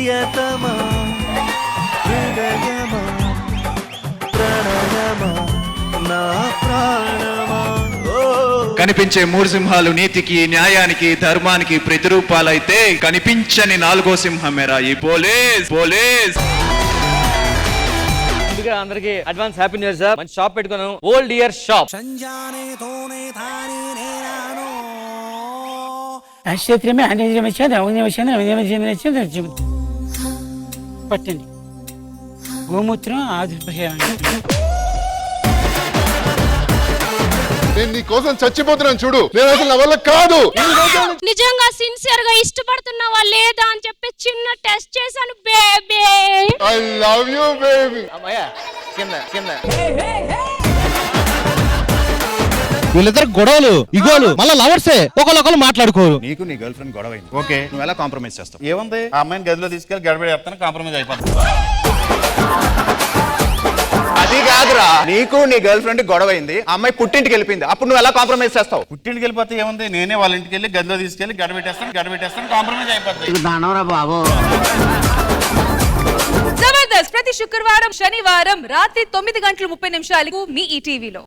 ప్రియతమా హృదయమా ప్రణయమా నా ప్రాణమా. కనిపించే మూడు సింహాలు నీతికి, న్యాయానికి, ధర్మానికి ప్రతిరూపాలైతే కనిపించని నాలుగో సింహమేరా ఈ పోలీస్. పోలీస్ ముందుగా అందరికి advance happy new year sir. మంచి షాప్ పెట్టుకున్నాను, ఓల్డ్ ఇయర్ షాప్. పట్టండి గోమూత్రం ఆదిపర్యాయం. నేను నీ కోసం చచ్చిపోతున్నాను చూడు. నేను అసలు నా వల్ల కాదు. నిజంగా సిన్సియర్ గా ఇష్టపడుతున్నావా లేదా అని చెప్పి చిన్న టెస్ట్ చేశాను baby. I love you baby. అమ్మయ్య కింద కింద. వీళ్ళిద్దరు గొడవలు, ఇగోలు, మళ్ళీ లవర్సే, ఒకళ్ళు మాట్లాడుకోరు. నీకు నీ గర్ల్ ఫ్రెండ్ గొడవ అయింది, ఓకే, నువ్వు ఎలా కాంప్రమైజ్ చేస్తావు? ఏముంది, ఆ అమ్మాయిని గదిలో తీసుకెళ్లి గడబడేస్తాను, కాంప్రమైజ్ అయిపోతుంది. అది కాదురా, నీకు నీ గర్ల్ ఫ్రెండ్ గొడవ అయింది, ఆ అమ్మాయి పుట్టింటికి వెళ్ళిపోయింది, అప్పుడు నువ్వు ఎలా కాంప్రమైజ్ చేస్తావు? పుట్టింటికి వెళ్ళిపోతే ఏముంది, నేనే వాళ్ళ ఇంటికి వెళ్ళి గదిలో తీసుకెళ్లి గడబెట్టేస్తాను, కాంప్రమైజ్ అయిపోతుంది. జబర్దస్త్ ప్రతి శుక్రవారం, శనివారం రాత్రి 9:30 మీ ఈటీవీలో.